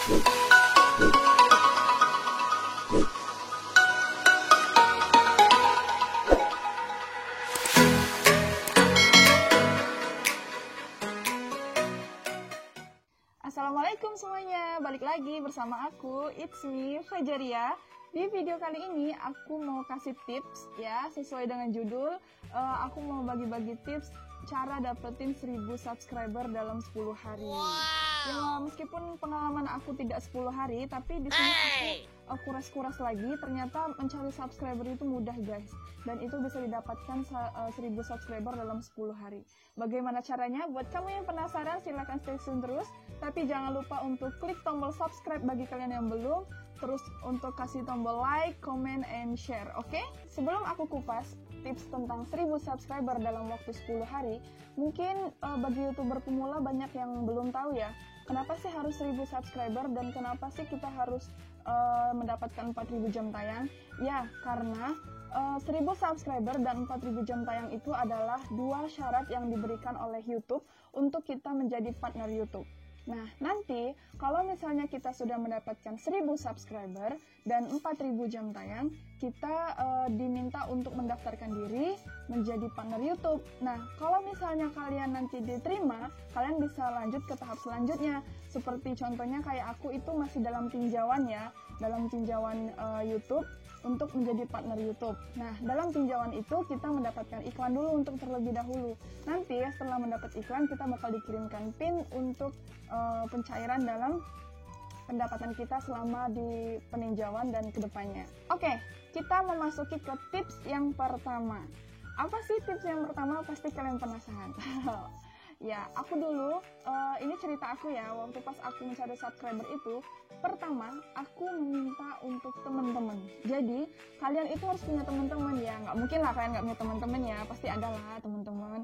Assalamualaikum semuanya, balik lagi bersama aku, it's me, Fajaria. Di video kali ini aku mau kasih tips ya, sesuai dengan judul. Aku mau bagi-bagi tips cara dapetin 1000 subscriber dalam 10 hari. Ya, meskipun pengalaman aku tidak 10 hari, tapi di sini aku kuras-kuras lagi, ternyata mencari subscriber itu mudah guys. Dan itu bisa didapatkan 1000 subscriber dalam 10 hari. Bagaimana caranya? Buat kamu yang penasaran, silahkan stay tune terus. Tapi jangan lupa untuk klik tombol subscribe bagi kalian yang belum. Terus untuk kasih tombol like, comment, and share, oke? Sebelum aku kupas tips tentang 1000 subscriber dalam waktu 10 hari, mungkin bagi YouTuber pemula banyak yang belum tahu ya, kenapa sih harus 1000 subscriber dan kenapa sih kita harus mendapatkan 4000 jam tayang? Ya, karena 1000 subscriber dan 4000 jam tayang itu adalah dua syarat yang diberikan oleh YouTube untuk kita menjadi partner YouTube. Nah, nanti kalau misalnya kita sudah mendapatkan 1000 subscriber dan 4000 jam tayang, kita diminta untuk mendaftarkan diri menjadi partner YouTube. Nah, kalau misalnya kalian nanti diterima, kalian bisa lanjut ke tahap selanjutnya. Seperti contohnya kayak aku itu masih dalam tinjauan ya, dalam tinjauan YouTube untuk menjadi partner YouTube. Nah, dalam tinjauan itu kita mendapatkan iklan dulu untuk terlebih dahulu. Nanti setelah mendapat iklan, kita bakal dikirimkan PIN untuk pencairan dalam pendapatan kita selama di peninjauan dan kedepannya. Oke, kita memasuki ke tips yang pertama. Apa sih tips yang pertama? Pasti kalian penasaran. Ya, aku dulu, ini cerita aku ya, waktu pas aku mencari subscriber itu, pertama, aku meminta untuk teman-teman. Jadi, kalian itu harus punya teman-teman ya, nggak mungkin lah kalian nggak punya teman-teman ya, pasti ada lah teman-teman.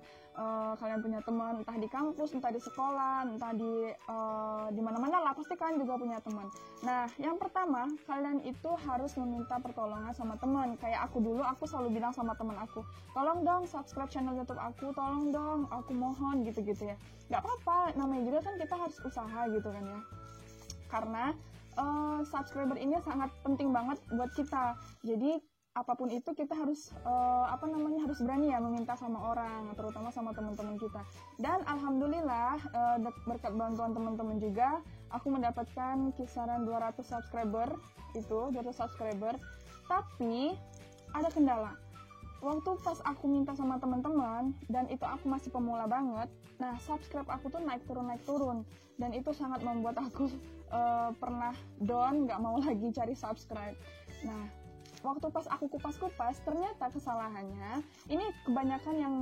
Kalian punya teman, entah di kampus, entah di sekolah, entah di mana-mana lah, pasti kalian juga punya teman. Nah, yang pertama, kalian itu harus meminta pertolongan sama teman. Kayak aku dulu, aku selalu bilang sama teman aku, tolong dong subscribe channel YouTube aku, tolong dong, aku mohon gitu ya. Nggak apa-apa, namanya juga kan kita harus usaha gitu kan ya. Karena subscriber ini sangat penting banget buat kita. Jadi apapun itu kita harus harus berani ya meminta sama orang, terutama sama teman-teman kita. Dan alhamdulillah berkat bantuan teman-teman juga aku mendapatkan kisaran 200 subscriber itu, 200 subscriber. Tapi ada kendala. Waktu pas aku minta sama teman-teman dan itu aku masih pemula banget, nah subscribe aku tuh naik turun dan itu sangat membuat aku pernah down, nggak mau lagi cari subscribe. Nah, waktu pas aku kupas-kupas ternyata kesalahannya ini kebanyakan yang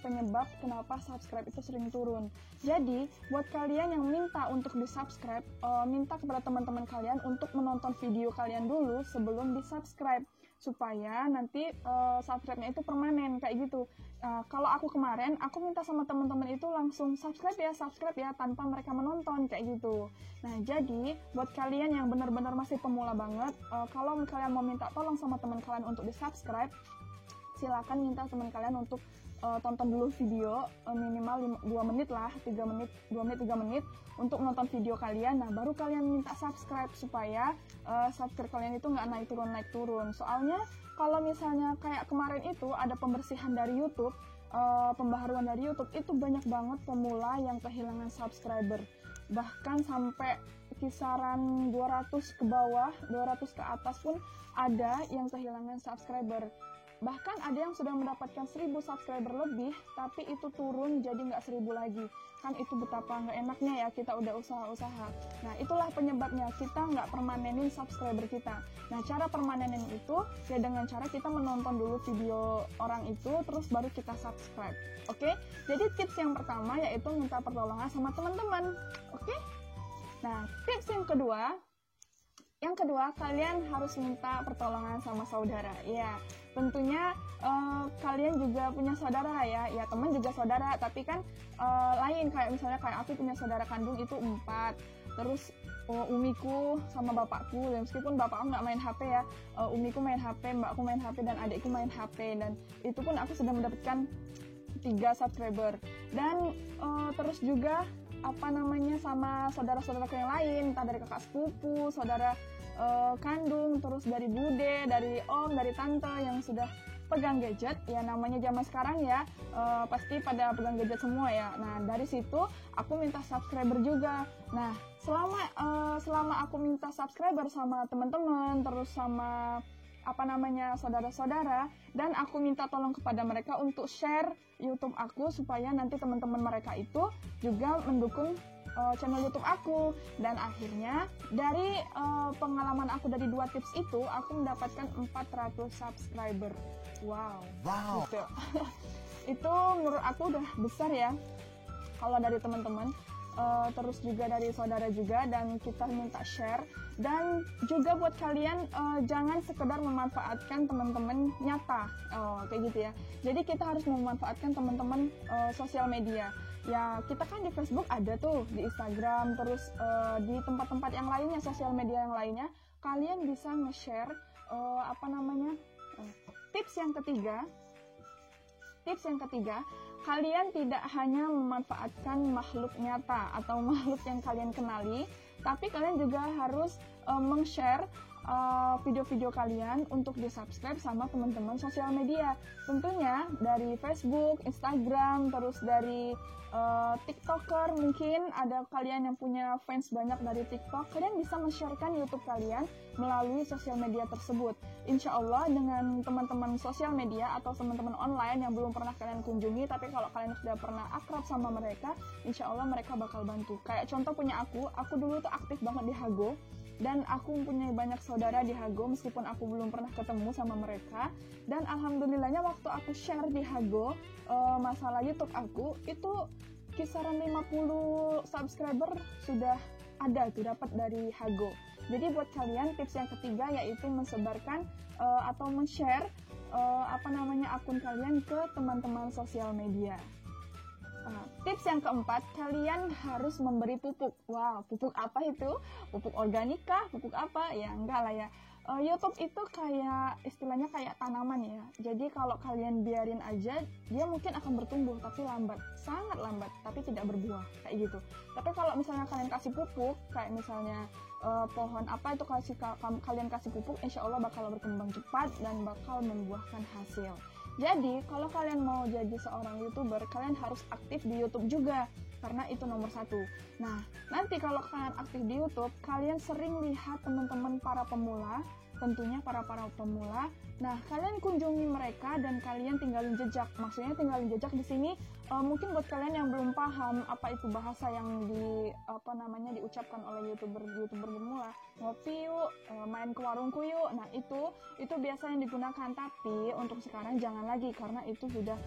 penyebab kenapa subscribe itu sering turun. Jadi buat kalian yang minta untuk di subscribe, minta kepada teman-teman kalian untuk menonton video kalian dulu sebelum di subscribe supaya nanti subscribe-nya itu permanen kayak gitu. Kalau aku kemarin, aku minta sama teman-teman itu langsung subscribe ya tanpa mereka menonton kayak gitu. Nah, jadi buat kalian yang benar-benar masih pemula banget, kalau kalian mau minta tolong sama teman kalian untuk di subscribe, silakan minta teman kalian untuk tonton dulu video minimal 2 menit lah, 3 menit, 2 menit 3 menit untuk menonton video kalian. Nah, baru kalian minta subscribe supaya subscribe kalian itu nggak naik turun. Soalnya kalau misalnya kayak kemarin itu ada pembersihan dari YouTube, pembaharuan dari YouTube, itu banyak banget pemula yang kehilangan subscriber. Bahkan sampai kisaran 200 ke bawah, 200 ke atas pun ada yang kehilangan subscriber. Bahkan ada yang sudah mendapatkan 1000 subscriber lebih, tapi itu turun jadi nggak 1000 lagi. Kan itu betapa nggak enaknya ya, kita udah usaha-usaha. Nah, itulah penyebabnya, kita nggak permanenin subscriber kita. Nah, cara permanenin itu ya dengan cara kita menonton dulu video orang itu, terus baru kita subscribe. Oke? Jadi tips yang pertama yaitu minta pertolongan sama teman-teman. Oke? Nah, tips yang kedua, kalian harus minta pertolongan sama saudara. Ya, tentunya kalian juga punya saudara ya. Ya, teman juga saudara, tapi kan lain. Kayak misalnya kayak aku punya saudara kandung itu 4. Terus umiku sama bapakku, dan meskipun bapakku nggak main HP ya, umiku main HP, mbakku main HP, dan adikku main HP. Dan itu pun aku sudah mendapatkan 3 subscriber. Dan terus juga sama saudara-saudara yang lain, entah dari kakak sepupu, saudara kandung, terus dari bude, dari om, dari tante yang sudah pegang gadget. Ya namanya zaman sekarang ya, pasti pada pegang gadget semua ya. Nah dari situ aku minta subscriber juga. Nah selama aku minta subscriber sama teman-teman, terus sama saudara-saudara, dan aku minta tolong kepada mereka untuk share YouTube aku supaya nanti teman-teman mereka itu juga mendukung channel YouTube aku. Dan akhirnya dari pengalaman aku dari 2 tips itu, aku mendapatkan 400 subscriber. Wow. Gitu. Itu menurut aku udah besar ya kalau dari teman-teman. Terus juga dari saudara juga, dan kita minta share. Dan juga buat kalian jangan sekedar memanfaatkan teman-teman nyata, kayak gitu ya. Jadi kita harus memanfaatkan teman-teman sosial media. Ya kita kan di Facebook ada tuh, di Instagram, terus di tempat-tempat yang lainnya, sosial media yang lainnya, kalian bisa nge-share tips yang ketiga, kalian tidak hanya memanfaatkan makhluk nyata atau makhluk yang kalian kenali, tapi kalian juga harus meng-share video-video kalian untuk di-subscribe sama teman-teman sosial media. Tentunya dari Facebook, Instagram, terus dari TikToker, mungkin ada kalian yang punya fans banyak dari TikTok, kalian bisa men-sharekan YouTube kalian melalui sosial media tersebut. Insya Allah dengan teman-teman sosial media atau teman-teman online yang belum pernah kalian kunjungi, tapi kalau kalian sudah pernah akrab sama mereka, insya Allah mereka bakal bantu. Kayak contoh punya aku dulu tuh aktif banget di Hago, dan aku mempunyai banyak saudara di Hago meskipun aku belum pernah ketemu sama mereka. Dan alhamdulillahnya waktu aku share di Hago masalah YouTube aku, itu kisaran 50 subscriber sudah ada tuh dapat dari Hago. Jadi buat kalian tips yang ketiga yaitu mensebarkan atau men-share akun kalian ke teman-teman sosial media. Tips yang keempat, kalian harus memberi pupuk. Wow, pupuk apa itu? Pupuk organika? Pupuk apa? Ya enggak lah ya. YouTube itu kayak istilahnya kayak tanaman ya. Jadi kalau kalian biarin aja, dia mungkin akan bertumbuh tapi lambat, sangat lambat, tapi tidak berbuah kayak gitu. Tapi kalau misalnya kalian kasih pupuk, kayak misalnya pohon apa itu kalian kasih pupuk, insya Allah bakal berkembang cepat dan bakal membuahkan hasil. Jadi, kalau kalian mau jadi seorang YouTuber, kalian harus aktif di YouTube juga, karena itu nomor 1. Nah, nanti kalau kalian aktif di YouTube, kalian sering lihat teman-teman para pemula, tentunya para pemula. Nah, kalian kunjungi mereka dan kalian tinggalin jejak. Maksudnya tinggalin jejak di sini mungkin buat kalian yang belum paham apa itu bahasa yang diucapkan oleh YouTuber pemula. Ngopi yuk, main ke warungku yuk. Nah, itu biasanya digunakan, tapi untuk sekarang jangan lagi karena itu sudah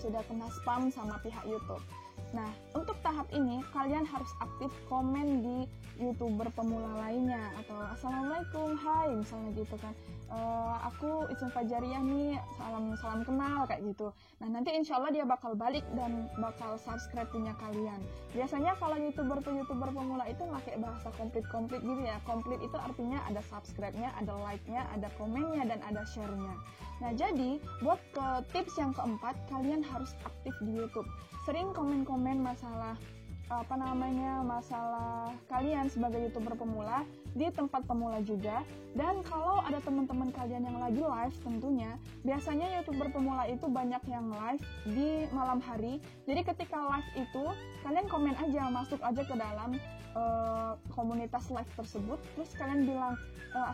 sudah kena spam sama pihak YouTube. Nah, untuk tahap ini kalian harus aktif komen di YouTuber pemula lainnya, atau assalamualaikum, hai, misalnya gitu kan. Aku Itsun Fajariyah nih, salam kenal kayak gitu. Nah, nanti insya Allah dia bakal balik dan bakal subscribe punya kalian. Biasanya kalau YouTuber pemula itu pakai bahasa komplit gitu ya. Komplit itu artinya ada subscribe-nya, ada like-nya, ada komennya, dan ada share-nya. Nah, jadi buat ke tips yang keempat, kalian harus aktif di YouTube. Sering komen-komen masalah masalah kalian sebagai YouTuber pemula di tempat pemula juga. Dan kalau ada teman-teman kalian yang lagi live, tentunya biasanya YouTuber pemula itu banyak yang live di malam hari. Jadi ketika live itu kalian komen aja, masuk aja ke dalam komunitas live tersebut, terus kalian bilang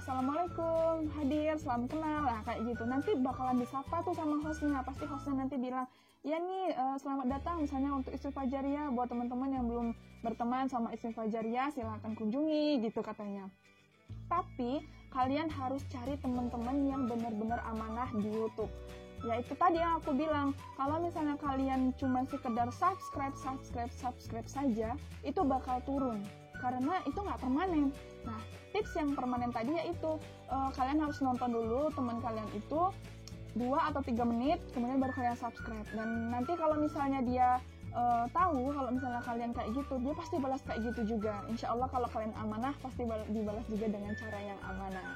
assalamualaikum, hadir, salam kenal, nah kayak gitu. Nanti bakalan disapa tuh sama hostnya. Pasti hostnya nanti bilang, ya nih, selamat datang misalnya untuk Itsun Fajariyah, buat teman-teman yang belum berteman sama Itsun Fajariyah silahkan kunjungi gitu katanya. Tapi kalian harus cari teman-teman yang benar-benar amanah di YouTube. Ya itu tadi yang aku bilang, kalau misalnya kalian cuma sekedar subscribe saja, itu bakal turun karena itu nggak permanen. Nah, tips yang permanen tadi yaitu kalian harus nonton dulu teman kalian itu 2 atau 3 menit, kemudian baru kalian subscribe. Dan nanti kalau misalnya dia tahu kalau misalnya kalian kayak gitu, dia pasti balas kayak gitu juga. Insya Allah kalau kalian amanah, pasti dibalas juga dengan cara yang amanah.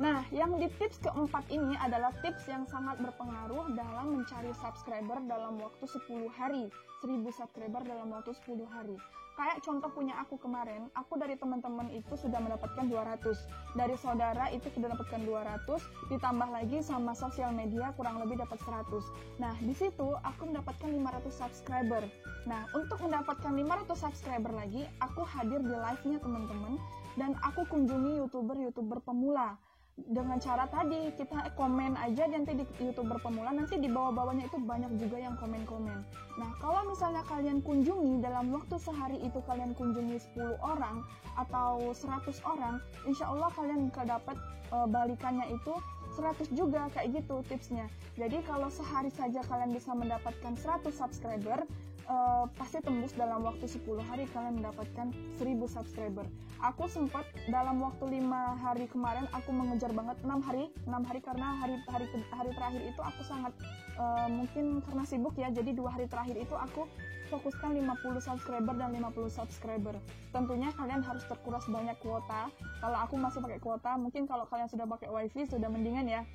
Nah, yang di tips keempat ini adalah tips yang sangat berpengaruh dalam mencari subscriber dalam waktu 10 hari. 1000 subscriber dalam waktu 10 hari. Kayak contoh punya aku kemarin, aku dari teman-teman itu sudah mendapatkan 200. Dari saudara itu sudah mendapatkan 200, ditambah lagi sama sosial media kurang lebih dapat 100. Nah, di situ aku mendapatkan 500 subscriber. Nah, untuk mendapatkan 500 subscriber lagi, aku hadir di live-nya teman-teman, dan aku kunjungi YouTuber pemula. Dengan cara tadi, kita komen aja nanti di YouTuber pemula, nanti di bawah-bawahnya itu banyak juga yang komen-komen. Nah, kalau misalnya kalian kunjungi dalam waktu sehari itu kalian kunjungi 10 orang atau 100 orang, insya Allah kalian bakal dapat balikannya itu 100 juga, kayak gitu tipsnya. Jadi kalau sehari saja kalian bisa mendapatkan 100 subscriber, pasti tembus dalam waktu 10 hari kalian mendapatkan 1000 subscriber. Aku sempat dalam waktu 5 hari kemarin aku mengejar banget 6 hari karena hari terakhir itu aku sangat mungkin karena sibuk ya, jadi 2 hari terakhir itu aku fokuskan 50 subscriber dan 50 subscriber. Tentunya kalian harus terkuras banyak kuota. Kalau aku masih pakai kuota, mungkin kalau kalian sudah pakai wifi sudah mendingan ya.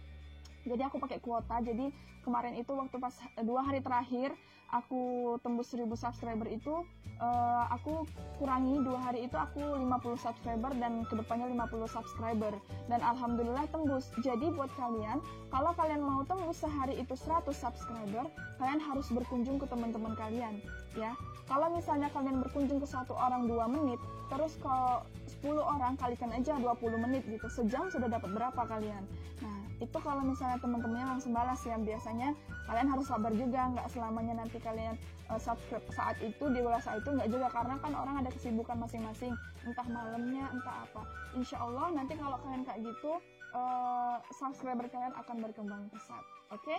Jadi aku pakai kuota, jadi kemarin itu waktu pas 2 hari terakhir aku tembus 1000 subscriber itu, aku kurangi 2 hari itu aku 50 subscriber dan kedepannya 50 subscriber, dan alhamdulillah tembus. Jadi buat kalian, kalau kalian mau tembus sehari itu 100 subscriber, kalian harus berkunjung ke teman-teman kalian ya. Kalau misalnya kalian berkunjung ke 1 orang 2 menit, terus kalau 10 orang kalikan aja 20 menit gitu, sejam sudah dapat berapa kalian. Nah, itu kalau misalnya teman-temannya langsung balas ya, biasanya kalian harus sabar juga, nggak selamanya nanti kalian subscribe saat itu, di saat itu nggak juga, karena kan orang ada kesibukan masing-masing, entah malamnya, entah apa. Insya Allah nanti kalau kalian kayak gitu, subscriber kalian akan berkembang pesat, oke?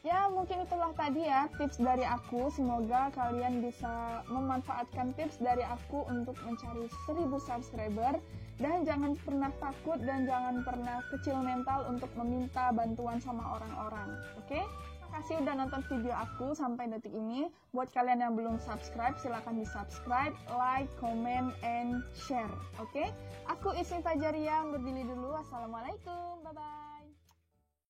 Ya, mungkin itulah tadi ya tips dari aku. Semoga kalian bisa memanfaatkan tips dari aku untuk mencari 1000 subscriber. Dan jangan pernah takut dan jangan pernah kecil mental untuk meminta bantuan sama orang-orang. Oke? Terima kasih udah nonton video aku sampai detik ini. Buat kalian yang belum subscribe, silahkan di subscribe, like, comment, and share. Oke? Aku Ismi Fajaria, undur diri dulu. Assalamualaikum. Bye-bye.